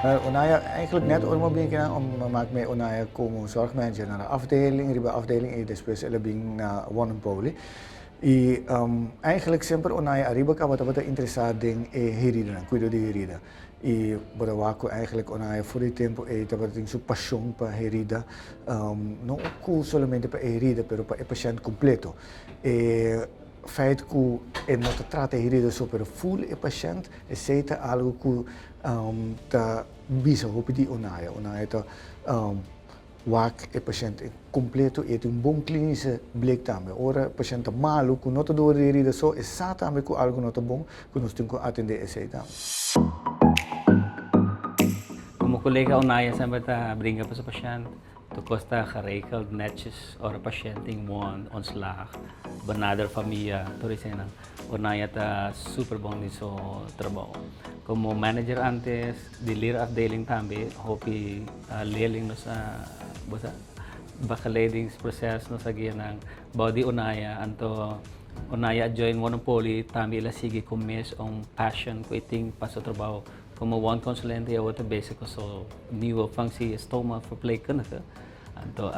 Onaya, eigenlijk net ormo ben ik om maak me onaya como zorgmanager naar de afdeling, riba afdeling e después elabing na Wonenpoli. Eigenlijk sempre onaya arriba ka wat interessant ding e herida, cuido de herida. E bora wako eigenlijk onaya voor die tempo e dat ding su passion pa herida, não cu solamente pa herida, pero pa e paciente completo. E feit que é não te trata herida só pero full e paciente, é seita algo que ta bisa hopi di onaya ta wak e paciente completo e un bom klinische blik também. Ora paciente malu que não te dor de herida só é sa também que algo não te bom que nós temos que atender esse também. Como colega Onaya sempre ta brinca para sa pasyente, to costa geregeld netjes ora pasyente woon ons laag, benader familia, to rin Onaya ta super bom din so trabaho. Como manager antes, di leerafdeling tambe, hopi leerling no sa bakaleidingproces no sa ng body Onaya, anto Onaya join Monopoly, tambe ila sige kumis ang passion ko iting pa sa trabaho. Como one consulente eu outra basic so new function stoma for play kana ka anto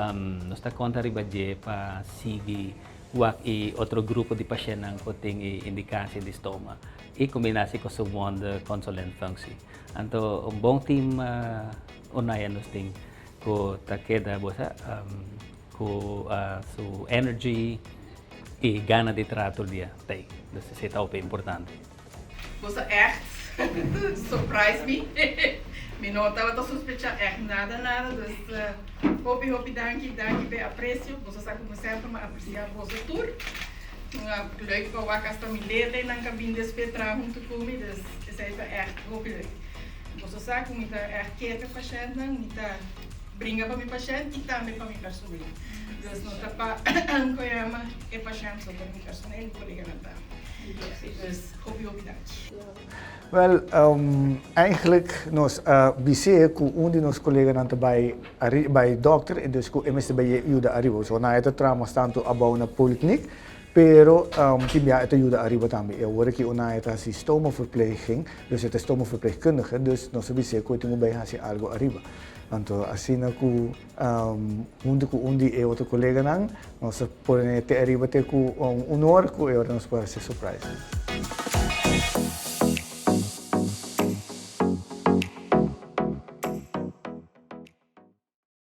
nos ta conta riba je pa sige wak e outro grupo de paciente nang kuting indikasi di stoma e kombinasi ko sa one the consulent function anto ang bong team Onaya nos ting ko takeda bosa ko su energy e gana de trato dia tay dus is het ook importante. Was echt surprise me. Me notava a sospechar nada, dus hopi, danke bij aprecio. Você sabe como sempre me apreciar você tour. Leuk para o acasta me leren na cabine despetra junto comigo, dus is echt hopi leuk. Você sabe como está echt kijken patiënt, niet brengen para mi patiënt e também para mi personeel. Dus não tá para ancoyama e patiënt só para mi personeel, colega na Dus hopi danke. Wel, eigenlijk nos bise ku undi nos collega nanta by dokter e dus ku emes by yuda arrivo. So na ito trauma tanto about na polykliniek, pero timia ito yuda arrivo tambi. E word ki una ito si stomaverpleging, dus ito stomaverpleegkundige, dus nos bise ku ito mo by hasi algo arriba. Anto asina ku undi e outro colega nang, nos por te arriba te ku honor ku e ora nos para se surprise.